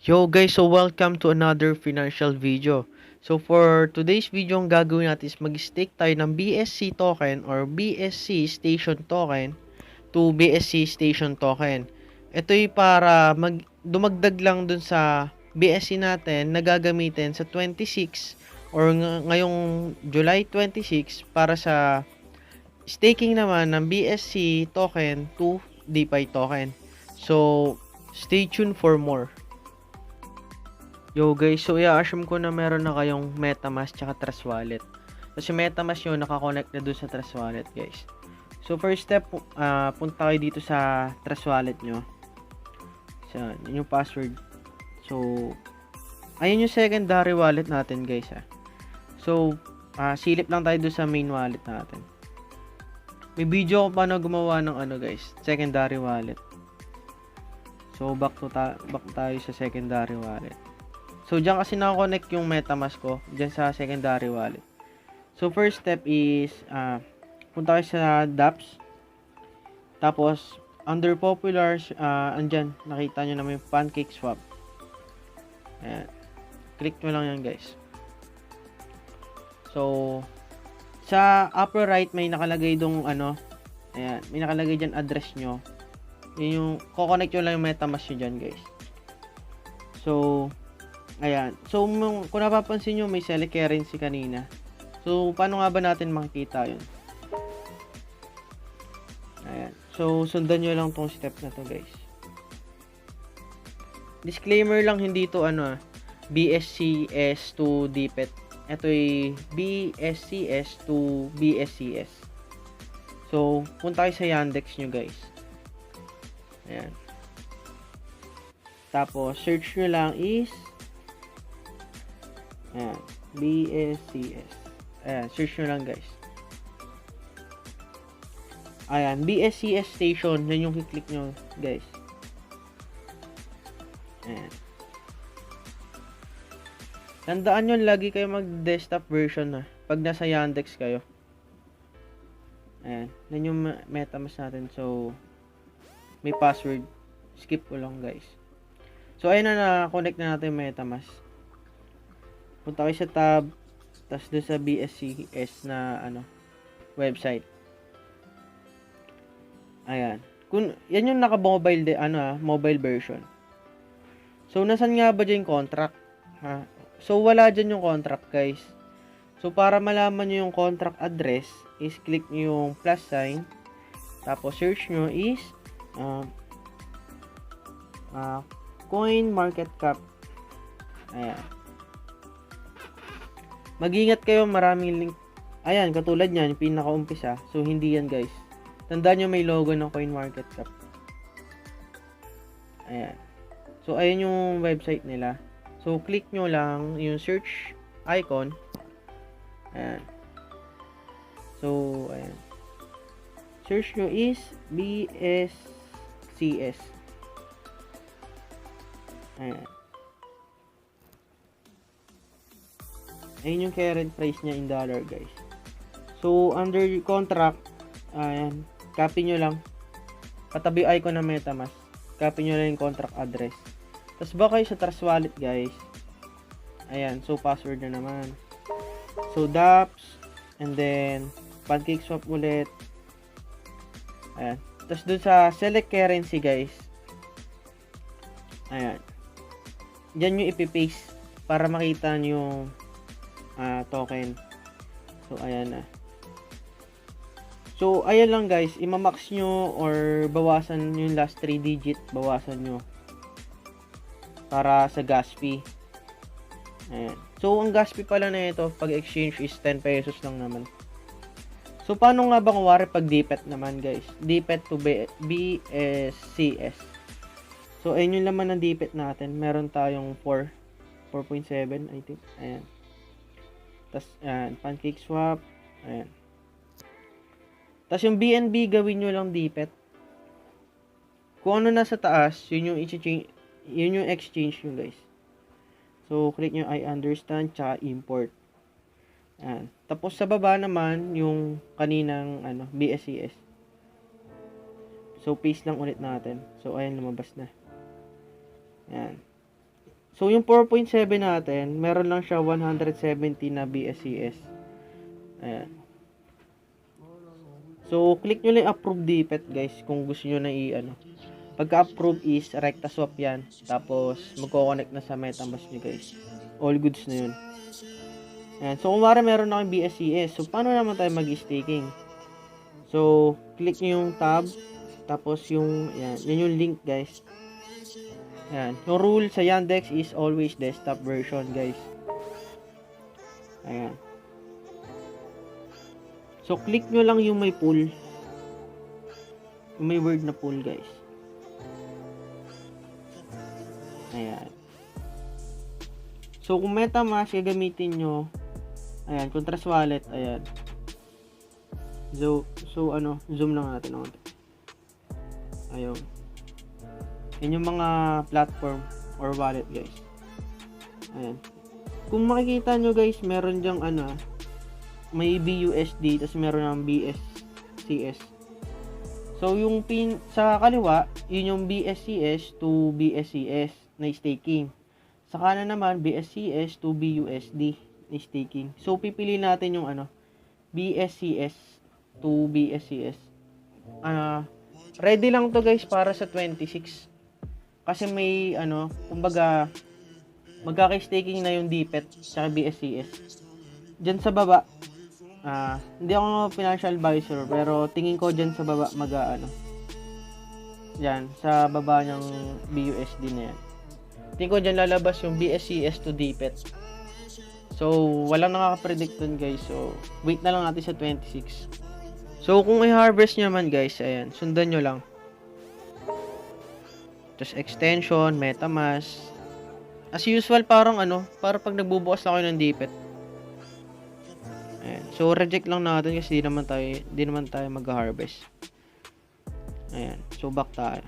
Yo guys, so welcome to another financial video. So for today's video, ang gagawin natin is mag-stake tayo ng BSC token or BSC station token to BSC station token. Ito ay para dumagdag lang dun sa BSC natin na gagamitin sa 26 or ngayong July 26 para sa staking naman ng BSC token to DPET token. So stay tuned for more. Yo guys, so i-assume ko na meron na kayong MetaMask tsaka Trust Wallet. Kasi MetaMask nyo nakakonect na dun sa Trust Wallet guys. So first step, punta kayo dito sa Trust Wallet nyo. So, yun yung password. So, ayun yung secondary wallet natin guys ha. So, silip lang tayo dun sa main wallet natin. May video ko paano gumawa ng guys, secondary wallet. So, back tayo sa secondary wallet. So, dyan kasi nakakonect yung MetaMask ko, dyan sa secondary wallet. So, first step is, punta kayo sa dApps. Tapos, under populars, andyan, nakita nyo naman yung pancake swap. Ayan. Click nyo lang yan, guys. So, sa upper right, may nakalagay dong, ayan, may nakalagay dyan address nyo. Yun yung, kukonect nyo lang yung MetaMask nyo dyan, guys. So, ayan. So, kung napapansin nyo, may select currency kanina. So, paano nga ba natin makikita yun? Ayan. So, sundan nyo lang tong step na to, guys. Disclaimer lang, hindi to BSCS to DPET. Ito ay BSCS to BSCS. So, punta kayo sa YANDEX nyo, guys. Ayan. Tapos, search nyo lang is ayan, BSCS. Ayan, search nyo lang guys. Ayan, BSCS station. Yan yung kiklik nyo guys. Ayan. Tandaan nyo, lagi kayo mag-desktop version na pag nasa Yandex kayo. Ayan, yan yung MetaMask natin. So, may password. Skip ko lang guys. So, ayun na, na-connect na natin yung MetaMask. Punta kayo sa tab, tapos doon sa BSCS na website. Ayan. Yan yung naka-mobile mobile version. So nasan nga ba diyan yung contract? So wala diyan yung contract, guys. So para malaman niyo yung contract address, is click niyo yung plus sign. Tapos search niyo is coin market cap. Ayan. Mag-ingat kayo, maraming link. Ayan, katulad niyan, yung pinaka-umpisa. So, hindi yan, guys. Tandaan nyo may logo ng CoinMarketCap. Ayan. So, ayan yung website nila. So, click nyo lang yung search icon. Ayan. So, ayan. Search nyo is BSCS. Ayan. Ayun yung current price niya in dollar, guys. So, under contract, ayan, copy nyo lang. Katabi icon ng MetaMask. Copy nyo lang yung contract address. Tapos ba kayo sa Trust Wallet, guys. Ayan, so password na naman. So, dApps, and then, pancake swap ulit. Ayan. Tapos dun sa select currency, guys. Ayan. Diyan nyo ipipaste para makita nyo yung token. So, ayan na. So, ayan lang guys. Imamax nyo or bawasan yung last 3 digit. Bawasan nyo. Para sa gas fee. Ayan. So, ang gas fee pala na ito, pag exchange is 10 pesos lang naman. So, paano nga ba kuwari pag DPET naman guys? DPET to BSCS. So, ayun yung laman ng DPET natin. Meron tayong 4.7 I think. Ayan. Tapos, ayan, pancake swap. Ayan. Tapos, yung BNB, gawin nyo lang DPET. Kung ano nasa taas, yun yung exchange nyo, guys. So, click nyo I understand, tsaka import. Ayan. Tapos, sa baba naman, yung kaninang, BSCS. So, paste lang ulit natin. So, ayan, lumabas na. Ayan. So, yung 4.7 natin, meron lang siya 170 na BSCS. Ayan. So, click nyo lang approve DPET guys kung gusto nyo na i-ano. Pagka-approve is recta swap yan. Tapos, magko-connect na sa MetaMask nyo guys. All goods na yun. Ayan. So, kung wari meron na kayong BSCS. So, paano naman tayo mag-staking? So, click nyo yung tab. Tapos, yan yung link guys. Ayan. Yung rule sa YANDEX is always desktop version, guys. Ayan. So, click nyo lang yung may pool. Yung may word na pool, guys. Ayan. So, kung MetaMask, gagamitin nyo. Ayan. Kung Trust Wallet, ayan. So, zoom lang natin. Ayun. Yan yung mga platform or wallet guys. Ayan. Kung makikita nyo guys, meron dyang may BUSD, tapos meron ng BSCS. So yung sa kaliwa, yun yung BSCS to BSCS na staking. Sa kanan naman, BSCS to BUSD na staking. So pipili natin yung BSCS to BSCS. Ready lang to guys para sa 26. Kasi may kumbaga magkaka-staking na yung DPET sa BSCS. Diyan sa baba, hindi ako financial advisor pero tingin ko diyan sa baba diyan sa baba ng BUSD na yan. Tingin ko diyan lalabas yung BSCS to DPET. So, walang nakaka-predict dun guys. So, wait na lang natin sa 26. So, kung i-harvest nyo naman guys, ayan, sundan nyo lang. Tapos extension, MetaMask. As usual, parang para pag nagbubukas na kayo ng DPET. Ayan. So, reject lang natin kasi di naman tayo mag-harvest. Ayan. So, back tayo.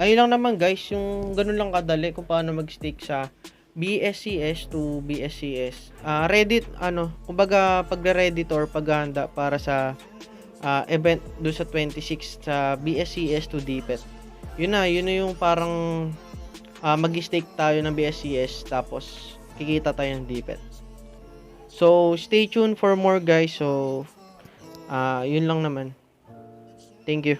Ayun lang naman guys, yung ganun lang kadali kung paano mag-stake sa BSCS to BSCS. Reddit, kumbaga pag-reddit or paghahanda para sa event do sa 26 sa BSCS to DPET. Yun na yung parang mag-stake tayo ng BSCS tapos kikita tayo ng DPET. So, stay tuned for more guys. So, yun lang naman. Thank you.